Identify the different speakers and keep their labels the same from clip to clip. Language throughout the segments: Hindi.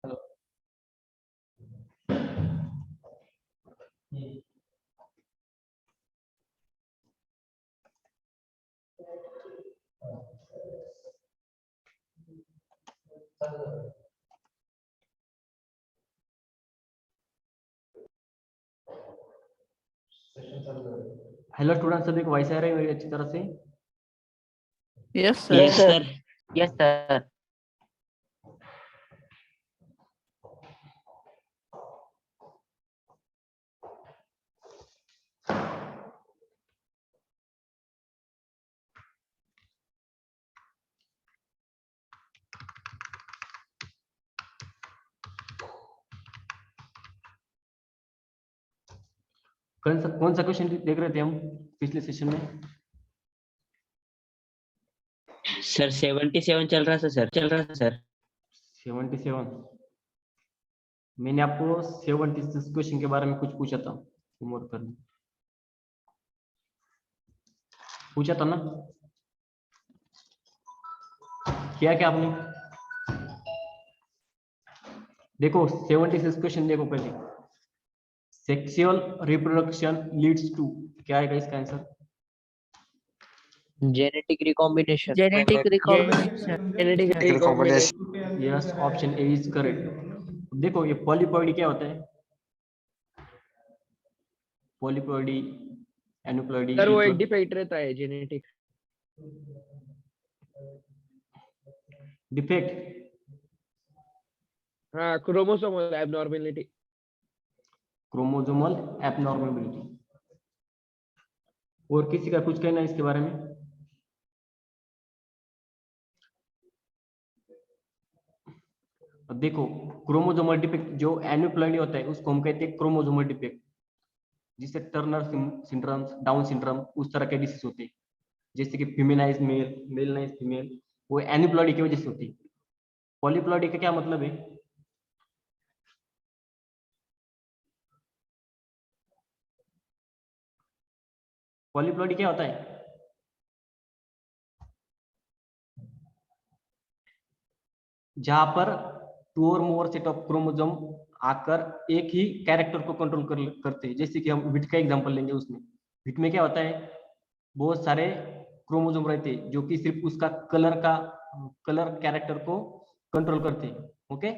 Speaker 1: हेलो। हेलो स्टूडेंट, सभी को वॉइस आ रही है मेरी अच्छी तरह से?
Speaker 2: Yes sir.
Speaker 3: Yes sir. Yes sir.
Speaker 1: कौन सा क्वेश्चन देख रहे थे हम पिछले सेशन में?
Speaker 3: सर 77 चल रहा था सर।
Speaker 1: 77। मैंने आपको 76 क्वेश्चन के बारे में कुछ पूछा था, होमवर्क करने पूछा था ना? किया क्या आपने? देखो 76 क्वेश्चन देखो पहले। सेक्सुअल रिप्रोडक्शन लीड्स टू, क्या आएगा इसका answer?
Speaker 3: Genetic recombination.
Speaker 2: Genetic recombination.
Speaker 1: Yes, option A is correct. देखो ये पॉलीप्लॉइडी क्या होता है? पॉलीप्लॉइडी, एनुप्लॉइडी,
Speaker 2: सर वो एक डिफेक्ट रहता है जेनेटिक।
Speaker 1: डिफेक्ट।
Speaker 2: हाँ, क्रोमोसोमल एबनॉर्मेलिटी।
Speaker 1: Chromosomal abnormality. और किसी का कुछ कहना है इसके बारे में? अब देखो क्रोमोसोमल डिफेक्ट जो एनुप्लॉइडी होता है उसको हम कहते हैं क्रोमोसोमल डिफेक्ट, जिससे टर्नर सिंड्रोम, डाउन सिंड्रोम, उस तरह के डिसीज होते हैं। जैसे कि फेमिनाइज मेल, मेलनाइज फीमेल, वो एनुप्लॉइडी की वजह से होती है। पॉलीप्लॉइडी का क्या मतलब है? पॉलीप्लॉइडी क्या होता है? जहां पर 2 और मोर सेट ऑफ क्रोमोसोम आकर एक ही कैरेक्टर को कंट्रोल करते हैं। जैसे कि हम विट का एग्जांपल लेंगे, उसमें विट में क्या होता है, बहुत सारे क्रोमोसोम रहते हैं जो कि सिर्फ उसका कलर कैरेक्टर को कंट्रोल करते हैं। ओके,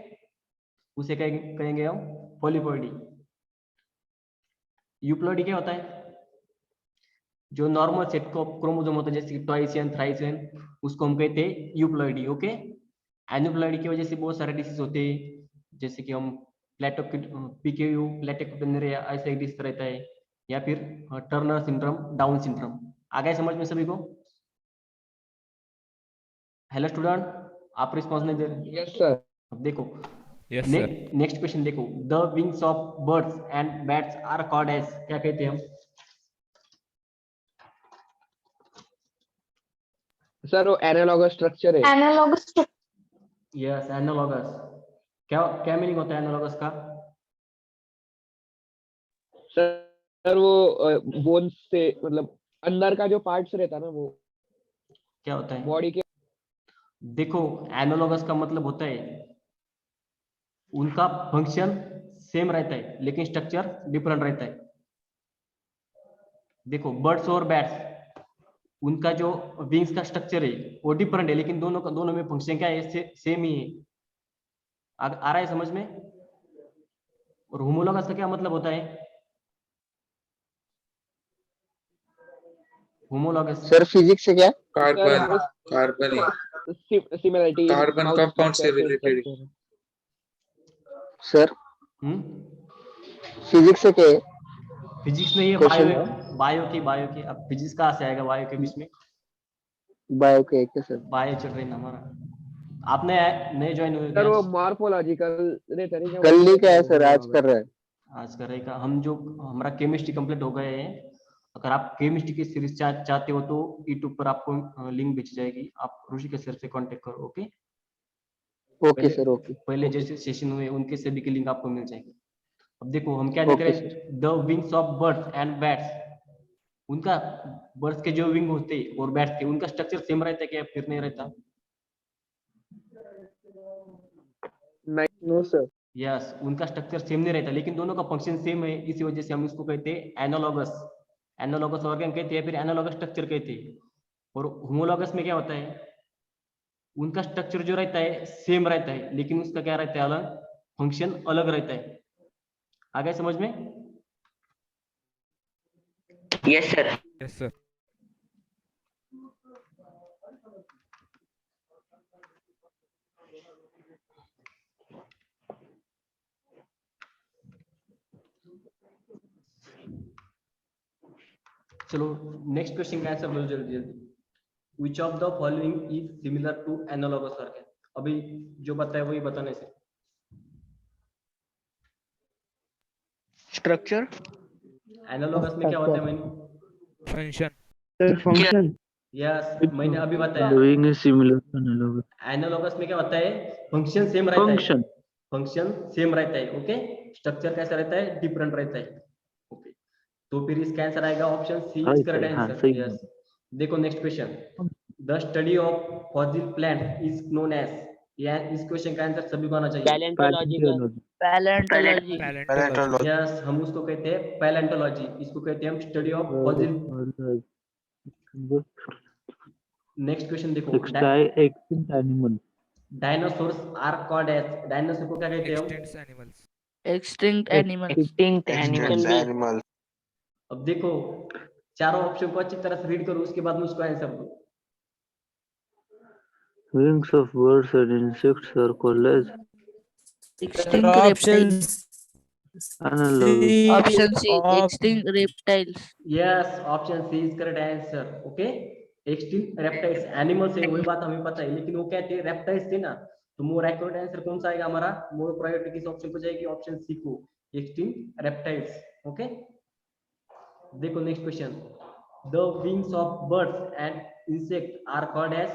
Speaker 1: उसे कहेंगे हम पॉलीप्लॉइडी। यूप्लॉइडी क्या होता है? जो नॉर्मल सेट को क्रोमोसोम होता है जैसे ट्वाइसियन, थ्राइसियन, उसको हम कहते हैं यूप्लॉइडी। ओके, एनुप्लॉइडी की वजह से बहुत सारे डिसीज होते हैं, जैसे कि हम पीकेयू, प्लेटेक्टोनेरिया, ऐसा एक डिसीज रहता है, या फिर टर्नर सिंड्रोम, डाउन सिंड्रोम। आ गए समझ में सभी को? हेलो स्टूडेंट, आप रिस्पॉन्स नहीं दे रहे।
Speaker 2: Yes sir.
Speaker 1: अब देखो
Speaker 4: यस सर।
Speaker 1: नेक्स्ट क्वेश्चन देखो, the wings of birds and bats are called as, क्या कहते हैं हम?
Speaker 2: सर वो एनालॉगस स्ट्रक्चर है।
Speaker 5: एनालॉगस।
Speaker 1: Yes, analogous. क्या क्या मीनिंग होता है एनालॉगस का?
Speaker 2: सर वो बोन से मतलब अंदर का जो पार्ट्स रहता है ना वो
Speaker 1: क्या होता है?
Speaker 2: बॉडी के।
Speaker 1: देखो एनालॉगस का मतलब होता है उनका फंक्शन सेम रहता है लेकिन स्ट्रक्चर डिफरेंट रहता है। देखो बर्ड्स और बैट्स, उनका जो विंग्स का स्ट्रक्चर है वो डिफरेंट है, लेकिन दोनों में फंक्शन क्या है, सेम ही है। आ रहा है समझ में? और होमोलॉगस का क्या मतलब होता है? होमोलॉगस
Speaker 6: सर फिजिक्स से क्या?
Speaker 2: कार्बन सिमिलरिटी
Speaker 6: कार्बन कंपाउंड से रिलेटेड। सर फिजिक्स से क्या है?
Speaker 1: फिजिक्स नहीं है, बायो की। अब फिजिक्स कहाँ से आएगा बायो के बीच में?
Speaker 6: बायो के क्या सर?
Speaker 1: बायो चल रही ना हमारा। आपने नए ज्वाइन हुए
Speaker 2: सर वो
Speaker 1: क्या?
Speaker 2: मॉर्फोलॉजिकल रहता है।
Speaker 6: कल नहीं क्या है सर, आज कर रहा है।
Speaker 1: आज करेगा। हमारा केमिस्ट्री कंप्लीट हो गए हैं। अगर आप केमिस्ट्री की सीरीज चाहते हो तो यूट्यूब पर आपको लिंक भेज जाएगी, आप ऋषिकेश सर से कांटेक्ट करो। Okay,
Speaker 6: okay sir, okay.
Speaker 1: पहले जैसे सेशन हुए उनके सभी की लिंक आपको मिल जाएगी। अब देखो हम क्या देख
Speaker 6: ओके
Speaker 1: रहे हैं, the wings of birds and bats. उनका बर्ड्स के जो विंग होते हैं और बैट्स के, उनका स्ट्रक्चर सेम रहता है क्या, फिर नहीं रहता?
Speaker 6: No sir.
Speaker 1: यस, उनका स्ट्रक्चर सेम नहीं रहता, लेकिन दोनों का फंक्शन सेम है, इसी वजह से हम इसको कहते हैं एनालॉगस। एनालॉगस ऑर्गन कहते हैं, फिर एनालॉगस स्ट्रक्चर कहते हैं। और होमोलॉगस में क्या होता है, उनका स्ट्रक्चर जो रहता है सेम रहता है, लेकिन उसका क्या रहता है अलग, फंक्शन अलग रहता है। आ गया समझ में?
Speaker 3: Yes sir.
Speaker 4: Yes sir.
Speaker 1: चलो नेक्स्ट क्वेश्चन का आंसर बोलो जल्दी जल्दी। Which of the following is similar to analogous organ? अभी जो बताया वही बताने से।
Speaker 6: स्ट्रक्चर।
Speaker 1: एनालॉगस में क्या होता है मैंने?
Speaker 4: फंक्शन।
Speaker 6: Sir function.
Speaker 1: यस, मैंने अभी बताया।
Speaker 6: Doing is similar to analogous.
Speaker 1: एनालॉगस में क्या होता है, फंक्शन सेम रहता है।
Speaker 6: फंक्शन।
Speaker 1: फंक्शन सेम रहता है, ओके। स्ट्रक्चर कैसा रहता है, डिफरेंट रहता है, ओके। तो फिर इसका आंसर आएगा ऑप्शन सी,
Speaker 6: हाँ,
Speaker 1: इज करेक्ट
Speaker 6: सही, हाँ,
Speaker 1: आंसर।
Speaker 6: सही
Speaker 1: यस। देखो next question, the study of fossil plant is known as, या इस क्वेश्चन का आंसर सभी को आना चाहिए।
Speaker 3: पैलेंटोलॉजिकल।
Speaker 6: पैलेंटोलॉजी।
Speaker 4: पैलेंटोलॉजी।
Speaker 1: यस, हम उसको कहते हैं पैलेंटोलॉजी, इसको कहते हैं हम study of fossil. Next question देखो,
Speaker 6: extinct animal.
Speaker 1: Dinosaurs are called as, dinosaur को क्या कहते हैं हम?
Speaker 4: Extents animals.
Speaker 6: Extinct animal.
Speaker 3: Extinct animal.
Speaker 1: अब देखो चारों ऑप्शन को अच्छी तरह से रीड करो, उसके बाद मुझको आंसर दो।
Speaker 6: Wings of birds and insects are called as
Speaker 5: Extinct reptiles.
Speaker 6: analogous.
Speaker 5: Option C. Extinct reptiles.
Speaker 1: Yes, option C is correct answer, okay. Extinct reptiles animals है, वही बात हमें पता है, लेकिन वो क्या थे, रेप्टाइल्स थे ना। तो मोर एक्यूरेट आंसर कौन सा आएगा हमारा, मोर प्रायोरिटी किस ऑप्शन को जाएगी, ऑप्शन सी को, एक्सटिंक्ट रेप्टाइल्स, ओके। देखो next question, the wings of birds and insect are called as.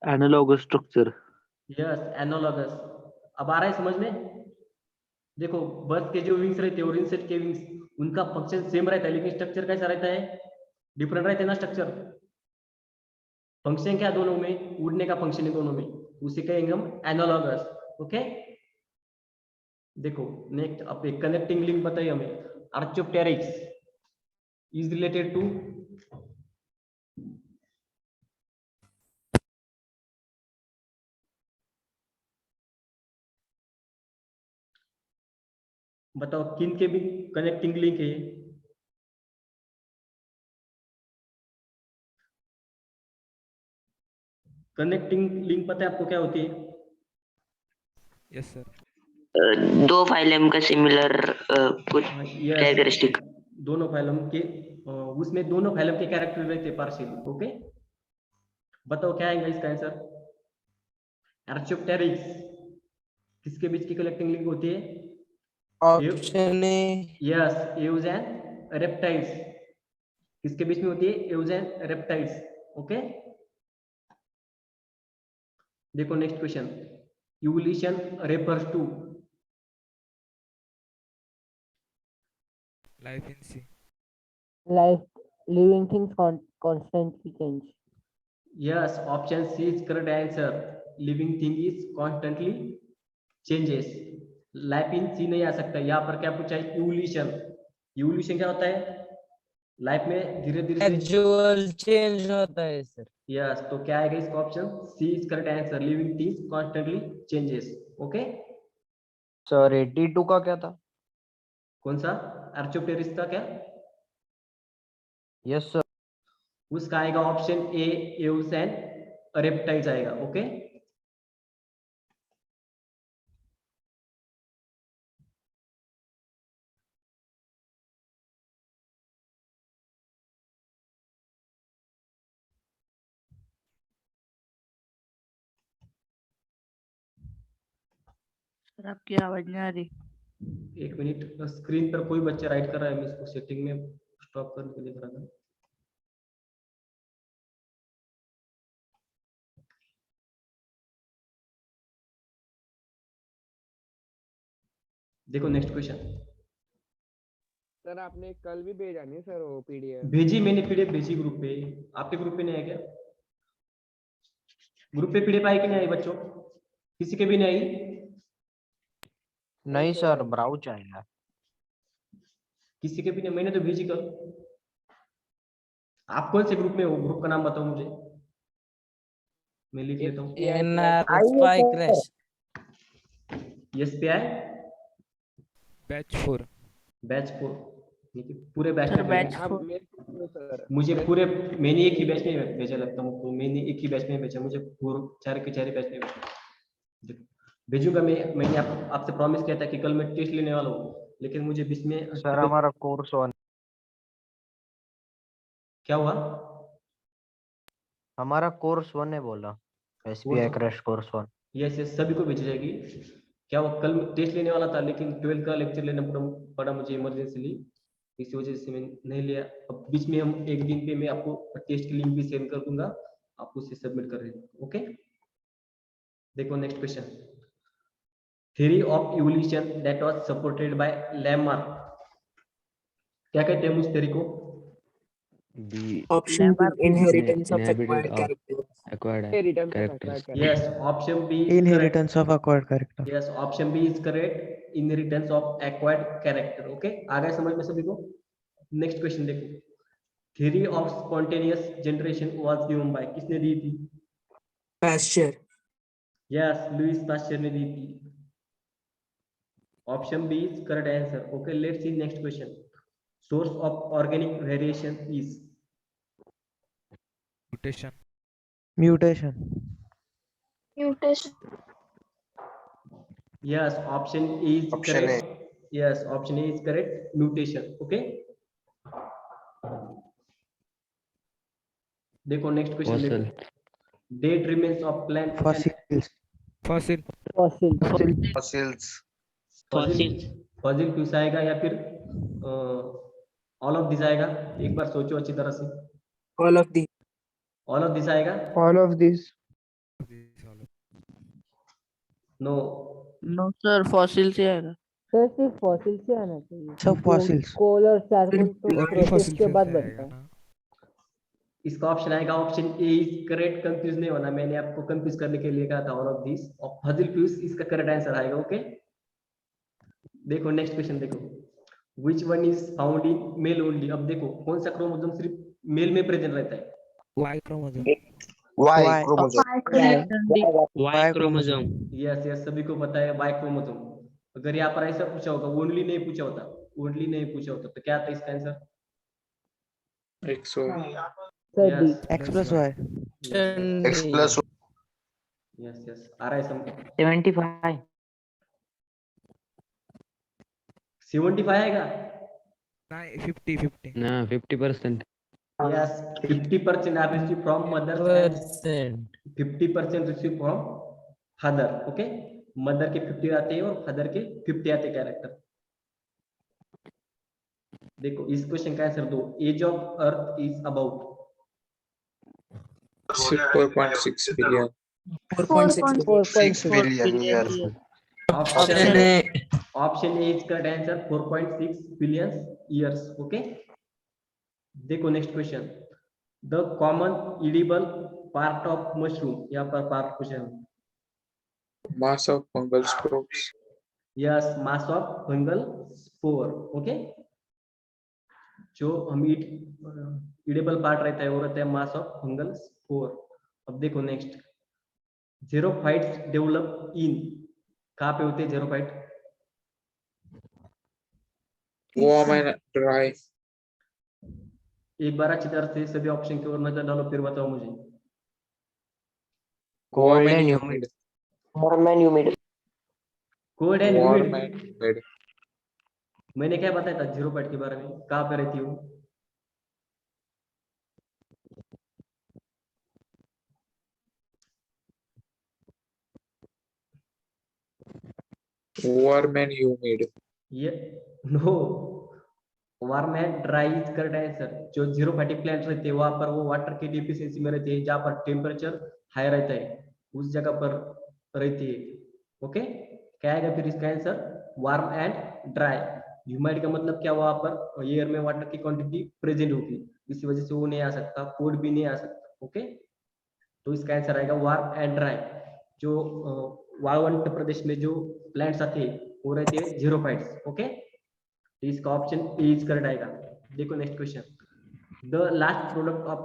Speaker 6: Analogous structure.
Speaker 1: Yes, analogous. अब आ रहा है समझ में? देखो बर्ड के जो विंग्स रहते हैं और इंसेक्ट के विंग्स, उनका फंक्शन सेम रहता है, लेकिन स्ट्रक्चर कैसा रहता है, डिफरेंट रहता है ना स्ट्रक्चर। फंक्शन क्या दोनों में, उड़ने का फंक्शन है दोनों में, उसे कहेंगे हम एनालॉगस, ओके। देखो नेक्स्ट, अब एक कनेक्टिंग लिंक बताइए हमें, आर्चोप्टेरिक्स इज रिलेटेड टू। बताओ किन के भी कनेक्टिंग लिंक है ये? कनेक्टिंग लिंक पता है आपको क्या होती है?
Speaker 4: Yes sir.
Speaker 3: दो फाइलम का सिमिलर कुछ
Speaker 1: Yes,
Speaker 3: कैरेक्टरिस्टिक।
Speaker 1: दोनों फाइलम के उसमें दोनों फाइलम के कैरेक्टर रहते हैं पार्शियल, ओके। बताओ क्या आएगा इसका आंसर? आर्चोप्टेरिक्स किसके बीच की कनेक्टिंग लिंक होती है?
Speaker 5: Option A.
Speaker 1: Yes, aves and reptiles किसके बीच में होती है? Aves and reptiles, okay. देखो next question, evolution refers to.
Speaker 4: Life in sea.
Speaker 7: Life, living things constantly change.
Speaker 1: Yes, option C is correct answer, living thing is constantly changes. Life in sea नहीं आ सकता, यहाँ पर क्या पूछा है, इवोल्यूशन। इवोल्यूशन क्या होता है, लाइफ में धीरे धीरे।
Speaker 5: Gradual change होता है सर।
Speaker 1: यस, तो क्या आएगा इसका option C is correct answer, living things constantly changes, okay.
Speaker 5: Sir 82 का क्या था?
Speaker 1: कौन सा? आर्चोप्टेरिक्स का क्या?
Speaker 5: Yes sir.
Speaker 1: उसका आएगा option A, aves and reptiles आएगा, ओके।
Speaker 7: सर आपकी आवाज नहीं आ रही।
Speaker 1: एक मिनट, स्क्रीन पर कोई बच्चा राइट कर रहा है, मैं इसको सेटिंग में स्टॉप करने के लिए कर रहा था। देखो नेक्स्ट क्वेश्चन,
Speaker 2: सर आपने कल भी भेजा नहीं सर वो पीडीएफ?
Speaker 1: भेजी मैंने, पीडीएफ भेजी ग्रुप पे। आपके ग्रुप पे नहीं है क्या? ग्रुप पे पीडीएफ आई कि नहीं आई बच्चों? किसी के भी नहीं आई?
Speaker 5: नहीं सर, ब्राउच आएगा।
Speaker 1: किसी के भी नहीं, मैंने तो भेजी कल। आप कौन से ग्रुप में हो? ग्रुप का नाम बताओ मुझे, मैं लिख लेता हूँ।
Speaker 5: NR crash.
Speaker 1: यस पे आए
Speaker 4: बैच 4
Speaker 1: बैच 4, ठीक है, पूरे बैच
Speaker 7: सर
Speaker 1: में
Speaker 7: बैच
Speaker 1: भेजना।
Speaker 2: आप
Speaker 7: 4
Speaker 2: मेरे को दो सर।
Speaker 1: मुझे पूरे, मैंने एक ही बैच में भेजा लगता हूँ, तो मैंने एक ही बैच में भेजा, मुझे चार के चार बैच में भेजूंगा। मैंने आपसे प्रॉमिस किया था कि कल मैं टेस्ट लेने वाला हूँ, लेकिन मुझे बीच में
Speaker 5: सर हमारा कोर्स 1,
Speaker 1: क्या हुआ?
Speaker 5: हमारा कोर्स 1 है बोला। SPI crash course 1।
Speaker 1: Yes yes, सभी को भेजी जाएगी। क्या वो कल टेस्ट लेने वाला था, लेकिन 12 का लेक्चर लेना पड़ा मुझे इमरजेंसीली, इसी वजह से मैं नहीं लिया। अब बीच में हम एक दिन पे मैं आपको टेस्ट की लिंक भी सेंड कर दूंगा, आप उसे सबमिट कर देना। ओके, देखो next question. Theory of evolution that was supported by Lamarck, क्या कहते हैं उस थ्योरी को?
Speaker 8: Option B, inheritance of acquired character.
Speaker 2: Return character.
Speaker 1: Yes, option B
Speaker 4: Inheritance of acquired character.
Speaker 1: Yes, option B is correct, inheritance of acquired character. Okay, आ गया समझ में सभी को? नेक्स्ट क्वेश्चन देखो। Theory of spontaneous generation was given by, किसने दी थी?
Speaker 8: Pasture.
Speaker 1: यस, लुइस पास्चर ने दी थी। Option B is correct answer. Okay, let's see next question. Source of organic variation is?
Speaker 4: Mutation.
Speaker 9: Mutation.
Speaker 1: Yes, option A is correct. Yes, option A is correct. Mutation. Okay. देखो नेक्स्ट क्वेश्चन देखो। Dead remains of plant.
Speaker 4: Fossil.
Speaker 7: fossil
Speaker 1: fossil फ्यूस आएगा या फिर ऑल ऑफ दिस आएगा? एक बार सोचो अच्छी तरह से।
Speaker 8: All of the.
Speaker 1: All of this आएगा?
Speaker 2: All of this.
Speaker 1: No.
Speaker 7: No sir fossil से आएगा।
Speaker 10: सर सिर्फ फॉसिल से आना चाहिए।
Speaker 4: सब fossils.
Speaker 10: कोल और चारकोल तो
Speaker 4: Only
Speaker 10: प्रोसेस
Speaker 4: fossil
Speaker 10: के
Speaker 4: fuel
Speaker 10: बाद
Speaker 4: से
Speaker 10: बनता
Speaker 4: आएगा
Speaker 10: है।
Speaker 4: ना।
Speaker 1: इसका ऑप्शन आएगा option A is correct. Confuse नहीं होना, मैंने आपको कंफ्यूज करने के लिए कहा था ऑल ऑफ दिस। और फॉसिल फ्यूस इसका करेक्ट आंसर आएगा। ओके, देखो नेक्स्ट क्वेश्चन देखो। Which one is found in male only? अब देखो कौन सा क्रोमोसोम सिर्फ मेल में प्रेजेंट रहता है?
Speaker 4: Y chromosome.
Speaker 6: Y chromosome.
Speaker 3: Y chromosome.
Speaker 1: Yes yes, सभी को पता है वाई क्रोमोसोम। अगर यहाँ पर ऐसा पूछा होगा, ओनली नहीं पूछा होता, ओनली नहीं पूछा होता, तो क्या था इसका answer?
Speaker 10: Sir D.
Speaker 4: X plus Y.
Speaker 1: Yes yes, आ रहा है समझ।
Speaker 5: 75।
Speaker 1: 75 आएगा?
Speaker 4: नहीं 50.
Speaker 3: ना 50%.
Speaker 1: Yes, 50% are received from mothers and 50% received from father. Okay, mother के 50 आते हैं और फादर के 50 आते कैरेक्टर। देखो इस क्वेश्चन का आंसर दो। Age of earth is about
Speaker 8: 4.6 billion.
Speaker 10: 4.6
Speaker 6: billion years.
Speaker 1: Option A is correct answer, 4.6 billion years. Okay, देखो next question. The common edible part of mushroom, यहाँ पर पार्ट पूछा है।
Speaker 8: Mass of fungal spores.
Speaker 1: Yes, mass of fungal spore. Okay, जो हम इडिबल पार्ट रहता है वो रहता है मास ऑफ फंगल स्पोर। अब देखो नेक्स्ट। ज़ेरोफाइट्स डेवलप इन, कहाँ पे होते हैं ज़ेरोफाइट?
Speaker 8: Warm and dry.
Speaker 1: एक बार अच्छी तरह से सभी ऑप्शन की ओर नजर डालो, फिर बताओ मुझे।
Speaker 8: Warm and humid.
Speaker 1: Cold and
Speaker 8: Warm
Speaker 1: humid.
Speaker 8: and humid.
Speaker 1: मैंने क्या बताया था ज़ेरोफाइट के बारे में? कहाँ पे रहती हूँ?
Speaker 8: Warm and humid.
Speaker 1: ये no, warm and dry is correct answer. जो ज़ेरोफाइटिक प्लांट रहते हैं वहां पर वो वाटर की डिफिशियंसी में रहते हैं, जहाँ पर टेम्परेचर हाई रहता है उस जगह पर रहती है। ओके, क्या आएगा फिर इसका answer? Warm and dry. Humid का मतलब क्या? वहां पर एयर में वाटर की क्वांटिटी प्रेजेंट होगी, इसी वजह से वो नहीं आ सकता, कोल्ड भी नहीं आ सकता। ओके, तो इसका आंसर आएगा वार्म एंड ड्राई। जो वायुवंत प्रदेश में जो प्लांट्स आते हैं वो रहते हैं जीरोफाइट्स। ओके, इसका ऑप्शन ए इज करेक्ट आएगा। देखो next question, the last product of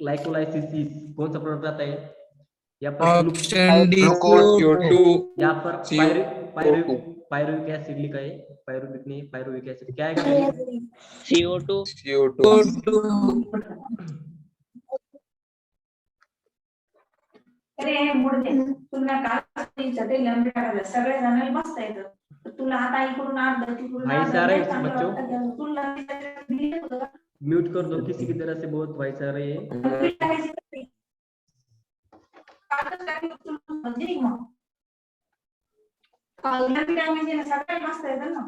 Speaker 1: glycolysis is, कौन सा प्रोडक्ट आता है यहाँ पर?
Speaker 8: ऑप्शन डी CO2
Speaker 1: यहाँ पर
Speaker 8: CO2
Speaker 1: पायरुविक एसिड लिखा है, पायरुविक नहीं, पायरुविक एसिड क्या आएगा?
Speaker 3: CO2
Speaker 9: अरे मुडदे तुला काल सगळे लंबे काढले, सगळे जणांना बसता येतं, तर तुला आता इकडून अर्धा तिकडून
Speaker 1: भाई
Speaker 9: अर्धा
Speaker 1: सारे
Speaker 9: लय चांगलं
Speaker 1: बच्चों,
Speaker 9: वाटतं, तुला दिलं होतं.
Speaker 1: म्यूट कर दो, किसी की तरह से बहुत वॉइस आ रही है।
Speaker 9: कालच काय तुला म्हणजे मग कालच्या टायमिंग सगळे बसता येतं ना.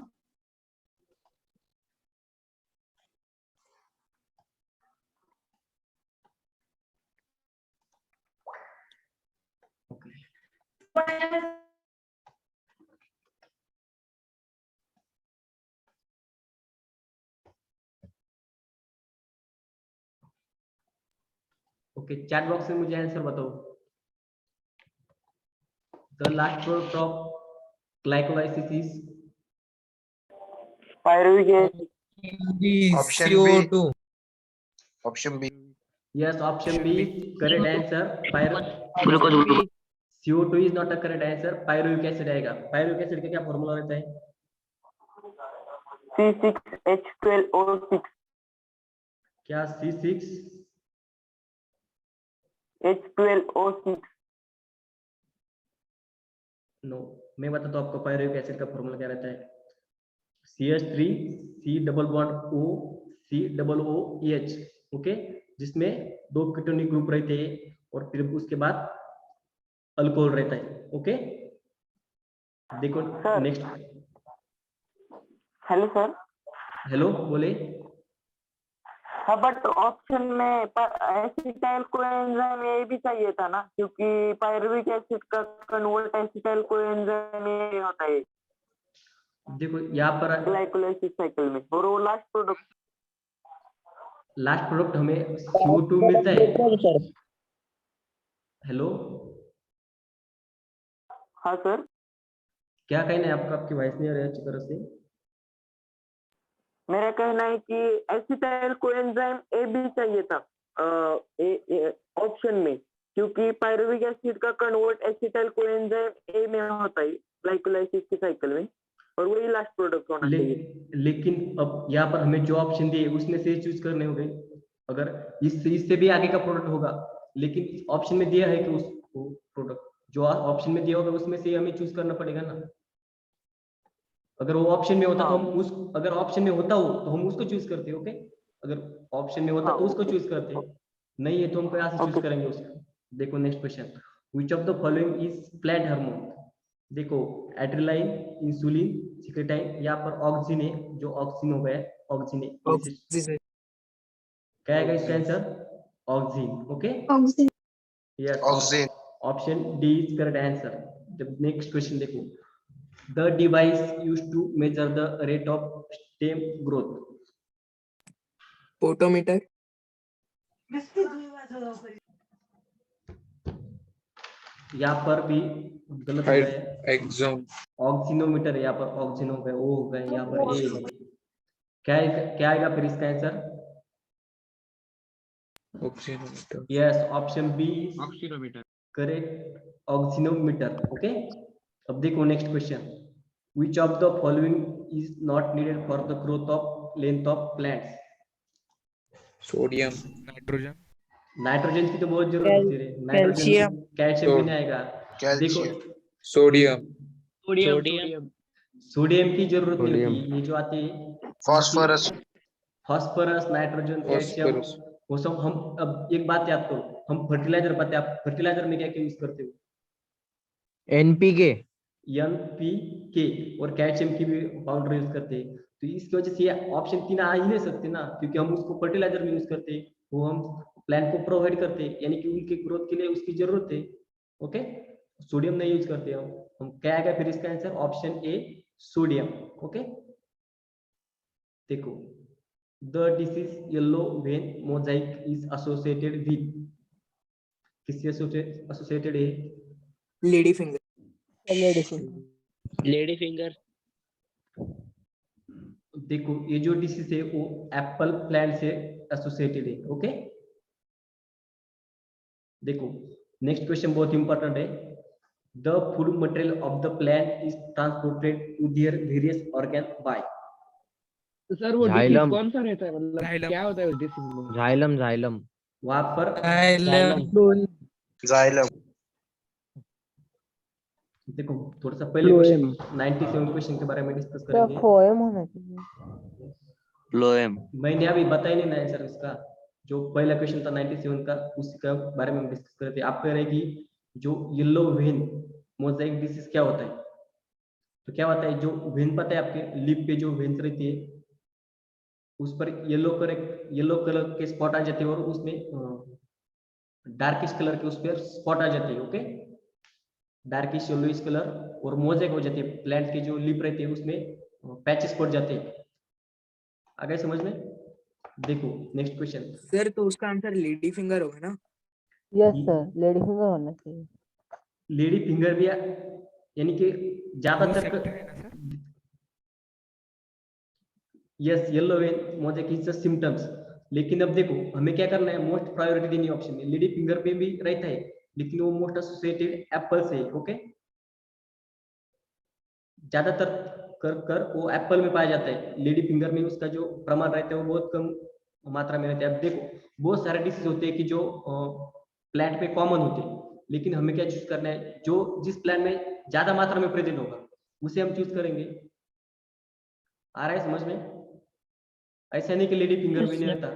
Speaker 1: ओके, चैट बॉक्स में मुझे आंसर बताओ। The last product of glycolysis is
Speaker 7: pyruvic acid.
Speaker 8: CO2
Speaker 6: option B.
Speaker 1: yes, option B is correct answer. CO2 is not a correct answer, pyruvic acid आएगा। pyruvic acid का क्या फॉर्मूला रहता है?
Speaker 7: C6H12O6.
Speaker 1: क्या C6
Speaker 7: H12O6.
Speaker 1: नो, मैं बताता हूँ आपको pyruvic acid का फॉर्मूला क्या रहता है। CH3 C double bond O C double O EH, okay, जिसमें दो कीटोनिक ग्रुप रहते हैं और फिर उसके बाद अल्कोहल रहता है। ओके, देखो नेक्स्ट।
Speaker 7: Hello sir.
Speaker 1: हेलो, बोले।
Speaker 7: हाँ, बट ऑप्शन में एसिटाइल कोएंजाइम ए भी चाहिए था ना, क्योंकि पायरुविक एसिड का कन्वर्ट एसिटाइल कोएंजाइम ए होता है
Speaker 1: देखो यहाँ पर
Speaker 7: ग्लाइकोलाइसिस साइकिल में, और वो लास्ट प्रोडक्ट
Speaker 1: हमें CO2 मिलता है। हेलो,
Speaker 7: हाँ सर.
Speaker 1: क्या कहना है आपका? आपकी वॉइस नहीं आ रही है अच्छी तरह से।
Speaker 7: मेरा कहना है कि एसिटाइल कोएंजाइम ए भी चाहिए था ऑप्शन में, क्योंकि पायरुविक एसिड का कन्वर्ट एसिटाइल कोएंजाइम ए में होता है ग्लाइकोलाइसिस की साइकिल में, और वही लास्ट प्रोडक्ट होना चाहिए.
Speaker 1: लेकिन अब यहाँ पर हमें जो ऑप्शन दिए उसमें से चूज करने होंगे। अगर इससे भी आगे का प्रोडक्ट होगा, लेकिन ऑप्शन में दिया है कि उस प्रोडक्ट जो ऑप्शन में दिया होगा उसमें से हमें चूज करना पड़ेगा ना। अगर वो ऑप्शन में होता तो हम अगर ऑप्शन में होता हो तो हम उसको चूज करते। ओके, अगर ऑप्शन में होता तो उसको चूज करते, नहीं है तो हम यहाँ से चूज करेंगे उसको। देखो next question, which of the following is plant hormone? देखो एड्रेनालिन, इंसुलिन, सिक्रेटाइन, यहाँ पर ऑक्सिन है, जो ऑक्सिन हो गया, ऑक्सिन है। क्या आएगा इसका answer? Auxin. Okay, yes,
Speaker 6: auxin.
Speaker 1: Option D is correct answer. The next question देखो, the device used to measure the rate of stem growth?
Speaker 8: Potometer
Speaker 1: यहाँ पर भी गलत है,
Speaker 8: एक्सोम
Speaker 1: ऑक्सीनोमीटर है यहाँ पर, ऑक्सीन हो गया, ओ हो गया, यहाँ पर ए। क्या आएगा फिर इसका answer?
Speaker 8: Auxanometer.
Speaker 1: Yes, option B auxanometer correct, auxanometer. Okay, अब देखो next question, which of the following is not needed for the growth of length of plants?
Speaker 8: Sodium.
Speaker 4: Nitrogen.
Speaker 1: Nitrogen की तो बहुत जरूरत होती है,
Speaker 7: कैल्शियम।
Speaker 1: कैल्शियम भी नहीं आएगा। देखो
Speaker 8: सोडियम।
Speaker 1: सोडियम की जरूरत नहीं होती, ये जो आती है
Speaker 6: फॉस्फोरस।
Speaker 1: फास्फोरस, नाइट्रोजन, कैल्शियम, वो सब हम। अब एक बात याद करो, हम फर्टिलाइजर पाते हैं, आप फर्टिलाइजर में क्या क्या यूज करते हो?
Speaker 5: NPK,
Speaker 1: NPK और कैल्शियम की भी पाउडर यूज करते हैं। तो इसकी वजह से ऑप्शन 3 आ ही नहीं सकते ना, क्योंकि हम उसको फर्टिलाइजर में यूज करते हैं, वो हम प्लांट को प्रोवाइड करते हैं, यानी कि उनके ग्रोथ के लिए उसकी जरूरत है। ओके, सोडियम नहीं यूज करते हम क्या आएगा फिर इसका answer? Option A sodium. Okay, देखो, the disease yellow vein mosaic is associated with, किससे एसोसिएटेड है?
Speaker 8: Lady finger.
Speaker 3: Lady finger.
Speaker 1: देखो ये जो डिसीज है वो एप्पल प्लांट से एसोसिएटेड है। ओके, देखो नेक्स्ट क्वेश्चन बहुत इंपॉर्टेंट है। The food material of the plant is transported to their various organ by.
Speaker 2: तो सर वो डिसीज
Speaker 5: जाइलम।
Speaker 2: कौन सा रहता है, मतलब
Speaker 4: जाइलम।
Speaker 2: क्या होता है उस डिसीज में?
Speaker 5: Xylem xylem.
Speaker 1: वहां पर
Speaker 3: जाइलम।
Speaker 1: देखो थोड़ा सा पहले
Speaker 10: फ्लोएम।
Speaker 1: क्वेश्चन 97 क्वेश्चन के बारे में डिस्कस
Speaker 10: सर
Speaker 1: करेंगे।
Speaker 10: फोएम होना चाहिए।
Speaker 3: फ्लोएम।
Speaker 1: मैंने अभी बताया नहीं ना आंसर इसका। जो पहला क्वेश्चन था 97 का, उसका बारे में हम डिस्कस कर रहे थे। आप कह रहे हैं कि जो येलो वेन मोजाइक डिसीज क्या होता है, तो क्या होता है, जो वेन पता है आपके लिप पे जो वेन्स रहती है उस पर येलो कलर के स्पॉट आ जाते हैं और उसमें डार्किश कलर के उस पर स्पॉट आ जाते हैं। ओके, डार्किश येलोइश कलर और मोजाइक हो जाती है। प्लांट के जो लिप रहते हैं उसमें पैचेस पड़ जाते हैं। आ गए समझ में? देखो नेक्स्ट क्वेश्चन।
Speaker 10: सर तो उसका आंसर लेडी फिंगर होगा ना? यस सर, लेडी फिंगर होना चाहिए।
Speaker 1: लेडी फिंगर भी यानी कि
Speaker 4: वो
Speaker 1: ज्यादातर
Speaker 4: सेक्टर है ना sir?
Speaker 1: Yes, yellow vein mosaic is the symptoms. लेकिन अब देखो हमें क्या करना है, मोस्ट प्रायोरिटी देनी है ऑप्शन में। लेडी फिंगर पे भी रहता है लेकिन वो मोस्ट एसोसिएटेड एप्पल से है। ओके, ज्यादातर कर वो एप्पल में पाया जाता है। लेडी फिंगर में उसका जो प्रमाण रहता है वो बहुत कम मात्रा में रहता है। अब देखो बहुत सारे डिसीज होते हैं कि जो प्लांट में कॉमन होते हैं, लेकिन हमें क्या चूज करना है, जो जिस प्लांट में ज्यादा मात्रा में प्रेजेंट होगा उसे हम चूज करेंगे। आ रहा है समझ में? ऐसा नहीं कि लेडी फिंगर में नहीं रहता,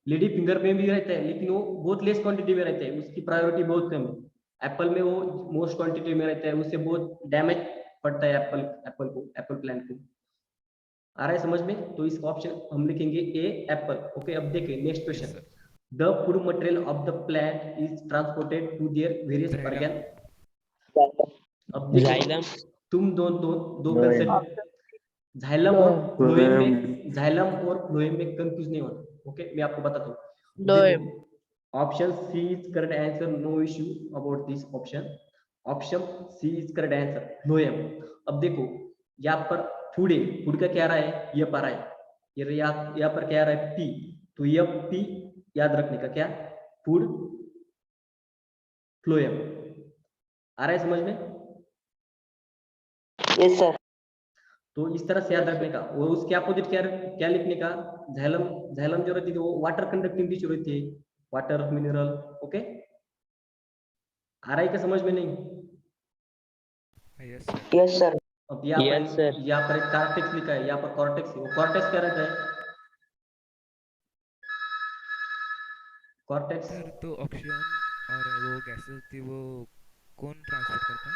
Speaker 1: लेडी फिंगर में भी रहता है लेकिन वो बहुत लेस क्वांटिटी में रहता है, उसकी प्रायोरिटी बहुत कम है। एप्पल में वो मोस्ट क्वांटिटी में रहता है, उससे बहुत डैमेज पड़ता है एप्पल प्लांट को। आ रहा है समझ में? तो इसका ऑप्शन हम लिखेंगे ए, एप्पल। ओके, अब देखिए next question. The food material of the plant is transported to their various organ. अब देखो
Speaker 3: जाइलम।
Speaker 1: तुम दो कंसेप्ट जाइलम और फ्लोएम में कंफ्यूज नहीं होना। ओके, मैं आपको बताता हूँ। Option C is correct answer, no issue about this option. Option C is correct answer, phloem. अब देखो यहाँ पर फूड है, फूड का क्या रहा है, ये पा रहा है, ये यहाँ पर क्या आ रहा है, पी। तो ये पी याद रखने का, क्या, फूड फ्लोएम। आ रहा है समझ में?
Speaker 7: Yes sir.
Speaker 1: तो इस तरह से याद रखने का। और उसके अपोजिट क्या लिखने का, झैलम जो रहती है वो वाटर कंडक्टिंग टिश्यू रहती है, वाटर मिनरल। ओके, आ रहा है क्या समझ में? नहीं?
Speaker 4: Yes sir.
Speaker 7: Yes sir.
Speaker 1: अब
Speaker 3: Yes, sir.
Speaker 1: यहाँ पर एक कॉर्टेक्स लिखा है, यहाँ पर कॉर्टेक्स है। वो कॉर्टेक्स क्या रहता है? कॉर्टेक्स
Speaker 4: सर तो ऑक्सीजन और वो गैसेस होती है वो कौन ट्रांसपोर्ट करता है?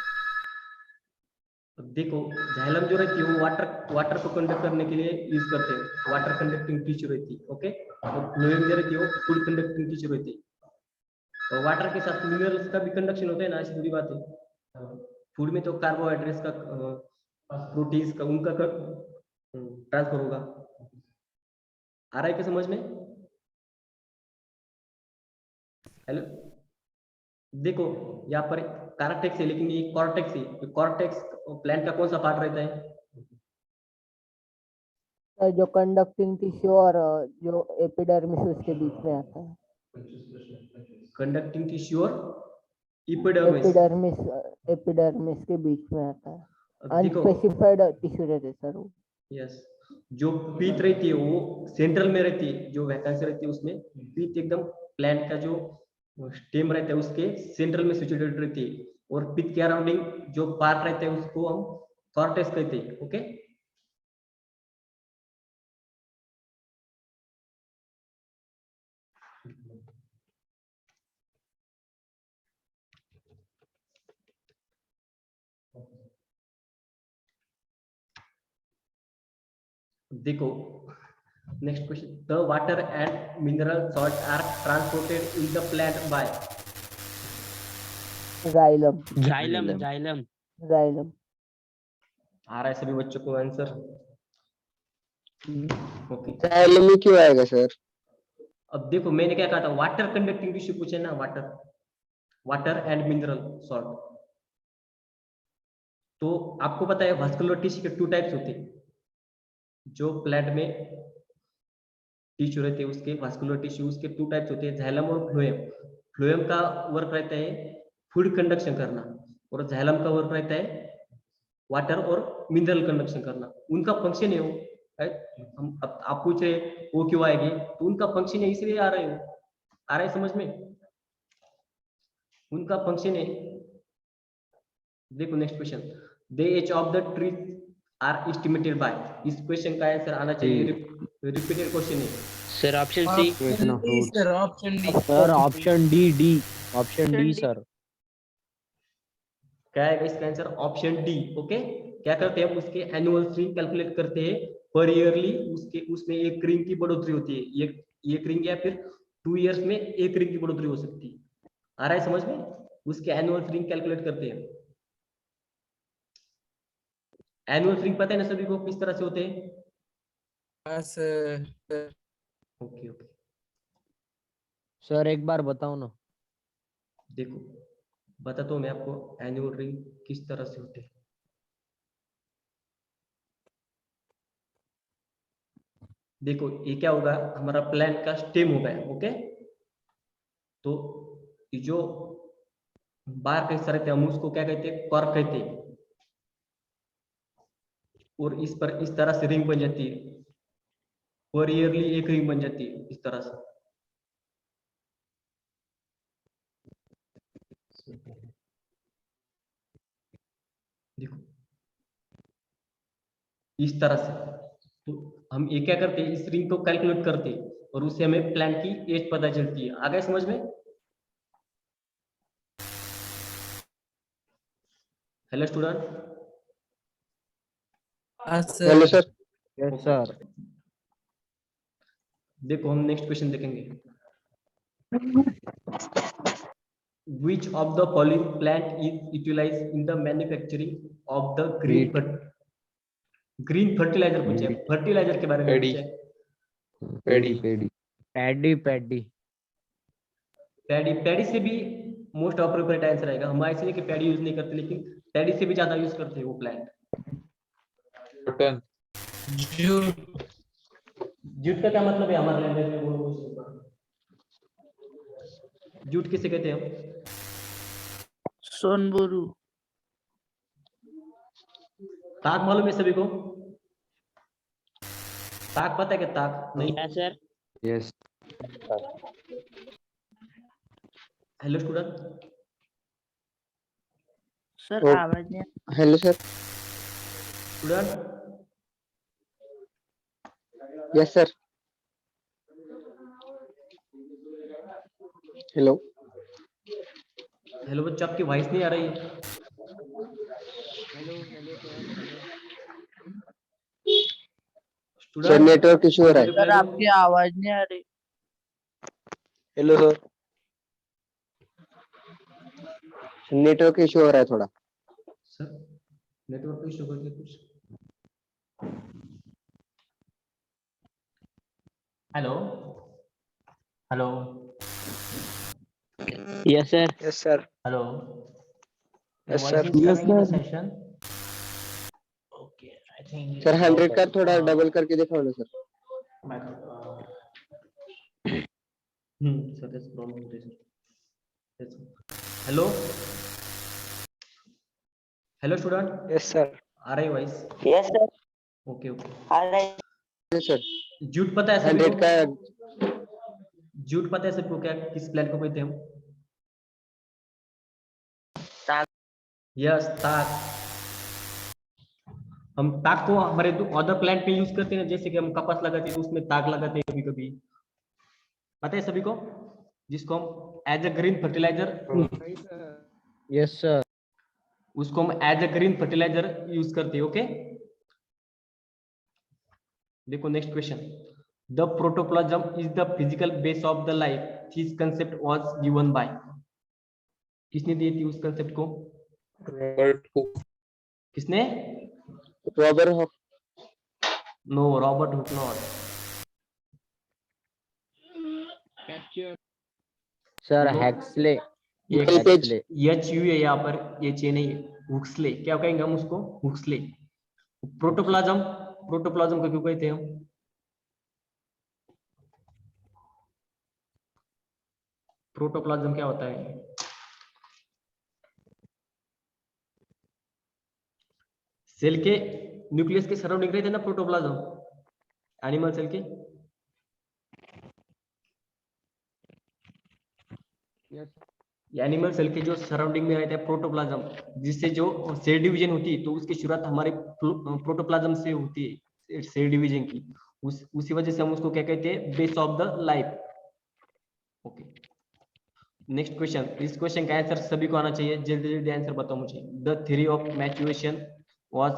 Speaker 1: देखो जाइलम जो रहती है वो वाटर को कंडक्ट करने के लिए यूज करते हैं, वाटर कंडक्टिंग टिश्यू रहती है। ओके, और फ्लोएम जो रहती है वो फूड कंडक्टिंग टिश्यू रहती है। और वाटर के साथ मिनरल्स का भी कंडक्शन होता है ना, ऐसी बुरी बात है। फूड में तो कार्बोहाइड्रेट्स का, प्रोटीन्स का, उनका ट्रांसफर होगा। आ रहा है क्या समझ में? हेलो, देखो यहाँ पर कॉर्टेक्स है लेकिन ये कॉर्टेक्स है। कॉर्टेक्स प्लांट का कौन सा पार्ट रहता है?
Speaker 10: सर जो कंडक्टिंग टिश्यू और जो एपिडर्मिस उसके बीच में आता है।
Speaker 1: कंडक्टिंग टिश्यू और एपिडर्मिस।
Speaker 10: एपिडर्मिस के बीच में आता है।
Speaker 1: अब देखो
Speaker 10: अनस्पेसिफाइड टिश्यू रहते हैं सर वो।
Speaker 1: यस, जो पीत रहती है वो सेंट्रल में रहती है, जो वैकेंसी रहती है उसमें पीत एकदम प्लांट का जो स्टेम रहता है उसके सेंट्रल में सिचुएटेड रहती है। और पीत के अराउंडिंग जो पार्ट रहता है उसको हम कॉर्टेक्स कहते हैं। ओके, देखो next question. The water and mineral salt are transported in the plant by.
Speaker 10: Xylem.
Speaker 3: Xylem.
Speaker 1: आ रहा है सभी बच्चों को आंसर? ओके,
Speaker 2: जाइलम में क्यों आएगा सर?
Speaker 1: अब देखो मैंने क्या कहा था, वाटर कंडक्टिंग टिश्यू पूछे ना, वाटर एंड मिनरल सॉल्ट। तो आपको पता है वास्कुलर टिश्यू के 2 टाइप्स होते हैं, जो प्लांट में टिश्यू रहते हैं उसके वास्कुलर टिश्यू उसके 2 टाइप्स होते हैं, जाइलम और फ्लोएम। फ्लोएम का वर्क रहता है फूड कंडक्शन करना और जाइलम का वर्क रहता है वाटर और मिनरल कंडक्शन करना। उनका फंक्शन है वो, हम आप पूछ रहे वो क्यों आएगी, तो उनका फंक्शन है इसलिए आ रहे हो, आ रहा है समझ में, उनका फंक्शन है। देखो next question, the age of the tree are estimated by, इस क्वेश्चन का आंसर आना चाहिए, रिपीटेड क्वेश्चन है
Speaker 3: sir option C.
Speaker 5: Sir option D option D sir.
Speaker 1: क्या है इसका आंसर? Option D. ओके, क्या करते हैं हम उसके एनुअल स्ट्रिंग कैलकुलेट करते हैं पर ईयरली, उसके उसमें एक रिंग की बढ़ोतरी होती है, एक रिंग या फिर 2 इयर्स में एक रिंग की बढ़ोतरी हो सकती है। आ रहा है समझ में? उसके एनुअल स्ट्रिंग कैलकुलेट करते हैं। एनुअल स्ट्रिंग पता है ना सभी को किस तरह से होते हैं? ओके ओके
Speaker 5: सर एक बार बताओ ना।
Speaker 1: देखो बताता हूँ मैं आपको एनुअल रिंग किस तरह से होते हैं। देखो ये क्या होगा, हमारा प्लांट का स्टेम होगा। ओके, तो ये जो बार का हिस्सा रहता है हम उसको क्या कहते हैं? कॉर्क कहते हैं। और इस पर इस तरह से रिंग बन जाती है, पर ईयरली एक रिंग बन जाती है इस तरह से। देखो इस तरह से, तो हम ये क्या करते हैं, इस रिंग को कैलकुलेट करते हैं और उससे हमें प्लांट की एज पता चलती है। आ गया समझ में? Hello student.
Speaker 2: Hello sir.
Speaker 5: Yes sir.
Speaker 1: देखो हम नेक्स्ट क्वेश्चन देखेंगे। Which of the following plant is utilized in the manufacturing of the green fertilizer? पूछे फर्टिलाइजर के बारे में
Speaker 8: Paddy.
Speaker 1: पूछे।
Speaker 8: Paddy.
Speaker 5: पैडी
Speaker 1: पैडी से भी मोस्ट अप्रोप्रिएट आंसर आएगा। हम ऐसे नहीं कि पैडी यूज नहीं करते, लेकिन पैडी से भी ज्यादा यूज करते हैं वो प्लांट।
Speaker 8: Cotton.
Speaker 1: जूट का क्या मतलब है हमारे लैंग्वेज में? बोलो। जूट किसे कहते हैं हम?
Speaker 7: सोनबुरु।
Speaker 1: ताक मालूम है सभी को? ताक पता है कि ताक नहीं?
Speaker 3: क्या sir?
Speaker 5: Yes
Speaker 1: hello student.
Speaker 7: Sir आवाज नहीं।
Speaker 2: Hello sir.
Speaker 1: Student
Speaker 2: yes sir. Hello.
Speaker 1: Hello बच्चों, आपकी वॉइस नहीं आ रही है।
Speaker 2: सर नेटवर्क इशू हो रहा है।
Speaker 7: सर आपकी आवाज नहीं आ रही।
Speaker 2: Hello sir. नेटवर्क इशू हो रहा है थोड़ा।
Speaker 1: सर नेटवर्क इशू करके कुछ। Hello hello
Speaker 3: yes sir.
Speaker 2: Yes sir.
Speaker 1: Hello
Speaker 2: Yes, sir.
Speaker 1: Session. Okay I think
Speaker 2: sir 100 का थोड़ा डबल करके दिखाओ ना sir.
Speaker 1: Sir that's problem sir. Hello hello student,
Speaker 2: yes sir.
Speaker 1: आ रही voice?
Speaker 7: Yes sir.
Speaker 1: Okay okay.
Speaker 7: आ रही
Speaker 2: सर
Speaker 1: जूट पता है सभी
Speaker 2: 100 का।
Speaker 1: को? जूट पता है सबको क्या किस प्लांट को कहते हैं हम?
Speaker 7: ताक।
Speaker 1: यस ताक। हम ताक को हमारे अदर प्लांट पे यूज करते हैं, जैसे कि हम कपास लगाते हैं तो उसमें ताक लगाते हैं कभी कभी। पता है सभी को? जिसको हम as a green fertilizer,
Speaker 5: yes sir.
Speaker 1: उसको हम as a green fertilizer use करते हैं। ओके, देखो next question. The protoplasm is the physical base of the life, this concept was given by. किसने दी थी उस कंसेप्ट को?
Speaker 8: Robert Hooke.
Speaker 1: किसने?
Speaker 2: Robert Hooke.
Speaker 1: No, Robert Hooke not.
Speaker 5: Sir
Speaker 1: No.
Speaker 5: Huxley.
Speaker 1: H U है यहाँ पर, एच ए नहीं है। हुक्सले क्या कहेंगे हम उसको? हुक्सले। प्रोटोप्लाज्म प्रोटोप्लाज्म को क्यों कहते हैं हम? प्रोटोप्लाज्म क्या होता है? सेल के न्यूक्लियस के सराउंडिंग रहते हैं ना प्रोटोप्लाज्म, एनिमल सेल के। एनिमल सेल के जो सराउंडिंग में रहता है प्रोटोप्लाज्म, जिससे जो सेल डिवीजन होती है तो उसकी शुरुआत हमारे प्रोटोप्लाज्म से होती है, सेल डिवीजन की। उसी वजह से हम उसको क्या कहते हैं? Base of the life. Okay, next question. इस क्वेश्चन का आंसर सभी को आना चाहिए, जल्दी जल्दी आंसर बताओ मुझे। The theory of maturation was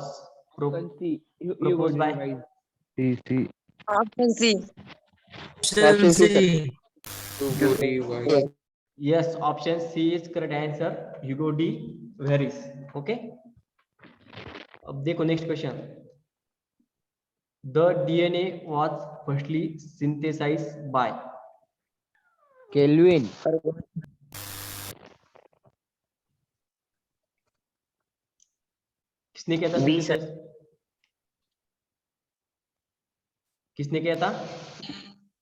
Speaker 1: proposed by
Speaker 7: option C.
Speaker 8: Hugo D. White.
Speaker 1: yes, option C is correct answer, Hugo D. Harris। Okay, अब देखो next question. The DNA was firstly synthesized by
Speaker 5: Calvin.
Speaker 1: किसने किया था
Speaker 3: B, sir।
Speaker 1: synthesize? किसने किया था?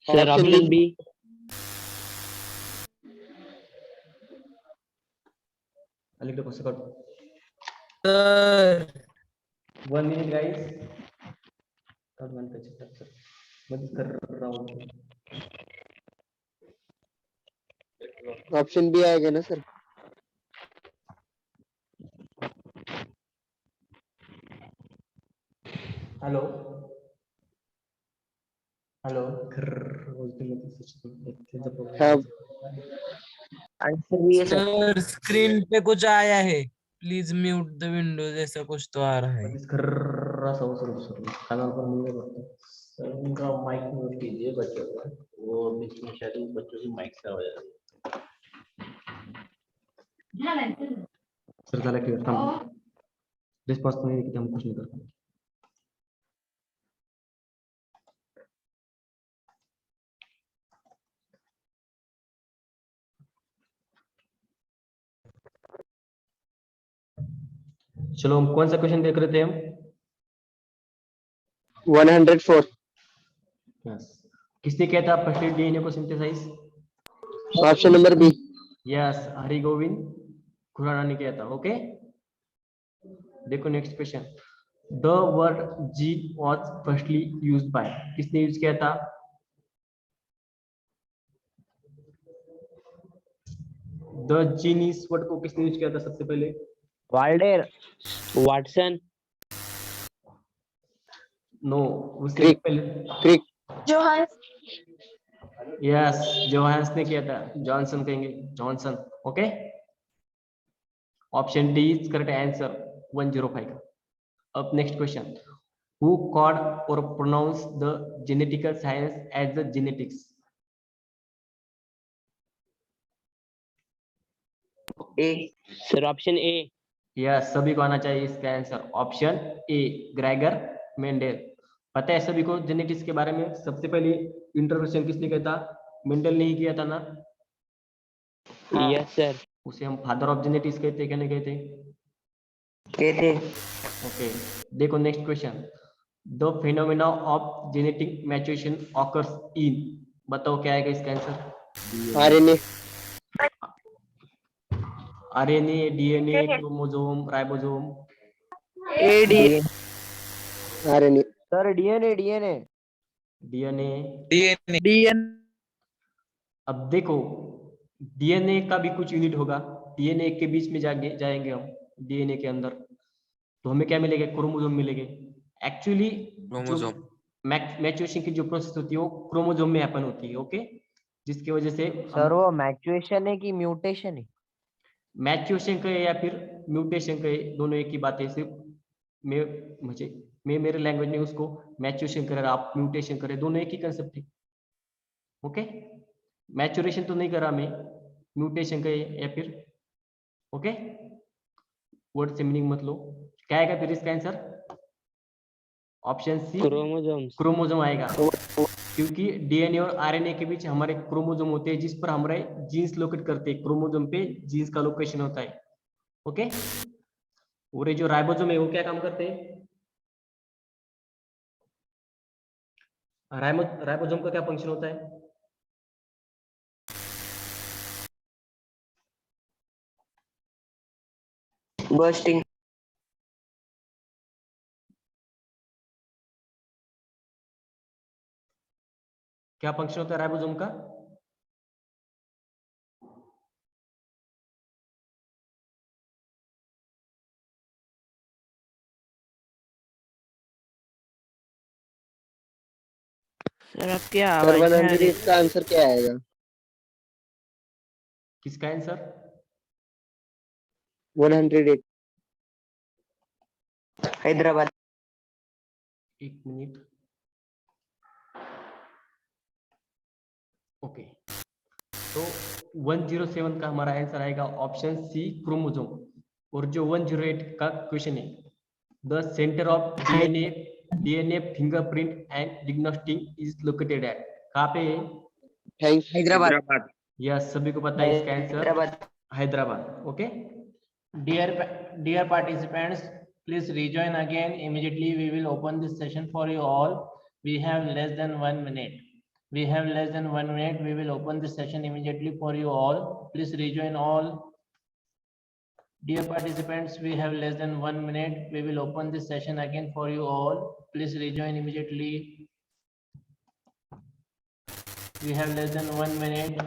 Speaker 3: Sir option B.
Speaker 1: लिख दो सेकंड।
Speaker 2: Sir
Speaker 1: 1 minute guys। कब मन पे चेक सर, मैं कर रहा हूँ।
Speaker 5: ऑप्शन बी आएगा ना सर?
Speaker 1: Hello hello.
Speaker 5: हाँ।
Speaker 3: आंसर भी है सर।
Speaker 2: सर स्क्रीन पे कुछ आया है, प्लीज म्यूट द विंडो जैसा कुछ तो आ रहा है।
Speaker 1: उनका माइक म्यूट कीजिए बच्चों का,
Speaker 5: वो बीच में शायद बच्चों की माइक का हो जाता
Speaker 1: सर झाला क्लियर। थांब, रिस्पॉन्स नहीं की हम कुछ नहीं कर पाए। चलो हम कौन सा क्वेश्चन देख रहे थे हम?
Speaker 5: 104।
Speaker 1: यस, किसने किया था फर्स्ट डीएनए को synthesize?
Speaker 5: Option number B.
Speaker 1: Yes, Hari Gobind Khorana ने किया था। ओके, देखो next question. The word gene was firstly used by, किसने यूज किया था? द जीन इस वर्ड को किसने यूज किया था सबसे पहले?
Speaker 5: वाल्डेर।
Speaker 3: वाटसन।
Speaker 1: नो, उससे
Speaker 5: क्रिक।
Speaker 1: पहले
Speaker 7: जोहान्स।
Speaker 1: यस, जोहान्स ने किया था। जॉनसन कहेंगे, Johnson. Okay, option D is correct answer 105 का। अब नेक्स्ट क्वेश्चन। हु कॉल्ड और pronounce the genetical science as the genetics?
Speaker 3: A sir, option A.
Speaker 1: Yes, सभी को आना चाहिए इसका answer. Option A, Gregor Mendel. पता है सभी को जेनेटिक्स के बारे में? सबसे पहले इंट्रोडक्शन किसने किया था? मेंडल ने ही किया था ना?
Speaker 3: Yes sir.
Speaker 1: उसे हम फादर ऑफ जेनेटिक्स कहते हैं, क्या नहीं कहते?
Speaker 3: कहते।
Speaker 1: ओके, देखो next question. The phenomena of genetic maturation occurs in, बताओ क्या आएगा इसका answer?
Speaker 5: RNA.
Speaker 1: RNA, DNA, chromosome, ribosome?
Speaker 5: RNA sir. DNA DNA
Speaker 1: DNA. अब देखो, डीएनए का भी कुछ यूनिट होगा, डीएनए के बीच में जाएंगे हम डीएनए के अंदर, तो हमें क्या मिलेगा? क्रोमोसोम मिलेंगे। एक्चुअली मैच्योरेशन की जो प्रोसेस होती है वो क्रोमोसोम में हैपन होती है। ओके, जिसकी वजह से
Speaker 5: सर वो मैच्युएशन है कि म्यूटेशन है?
Speaker 1: मैच्योरेशन कहे या फिर म्यूटेशन कहे, दोनों एक ही बात है। सिर्फ मैं मेरे लैंग्वेज में उसको मैच्योरेशन करे, आप म्यूटेशन करे, दोनों एक ही कंसेप्ट है। ओके, मैच्योरेशन तो नहीं करा मैं, म्यूटेशन कहे या फिर। ओके, वर्ड से मीनिंग मत लो। क्या आएगा फिर इसका आंसर? ऑप्शन सी, क्रोमोसोम आएगा, क्योंकि डीएनए और आरएनए के बीच हमारे क्रोमोसोम होते हैं, जिस पर हमारे जीन्स लोकेट करते हैं। क्रोमोसोम पे जीन्स का लोकेशन होता है। ओके, और ये जो राइबोसोम है वो क्या काम करते हैं? राइबोसोम का क्या फंक्शन होता है?
Speaker 8: Bursting.
Speaker 1: क्या फंक्शन होता है राइबोसोम का?
Speaker 11: सर आपकी
Speaker 2: सर
Speaker 11: आवाज नहीं आ रही।
Speaker 2: 108 का आंसर क्या आएगा?
Speaker 1: किसका आंसर?
Speaker 2: 108
Speaker 8: Hyderabad.
Speaker 1: एक मिनट। ओके, तो 107 का हमारा आंसर आएगा ऑप्शन सी क्रोमोसोम। और जो 108 का क्वेश्चन है, the centre of DNA fingerprint and diagnostic is located at, कहाँ पे है?
Speaker 2: थैंक्स।
Speaker 8: Hyderabad.
Speaker 1: यस, सभी को पता है इसका answer
Speaker 8: Hyderabad.
Speaker 1: Hyderabad. Okay,
Speaker 12: Dear participants, please rejoin again immediately. We will open this session for you all. We have less than 1 minute. We have less than 1 minute. We will open this session immediately for you all. Please rejoin all. Dear participants, we have less than 1 minute. We will open this session again for you all. Please rejoin immediately. We have less than 1 minute.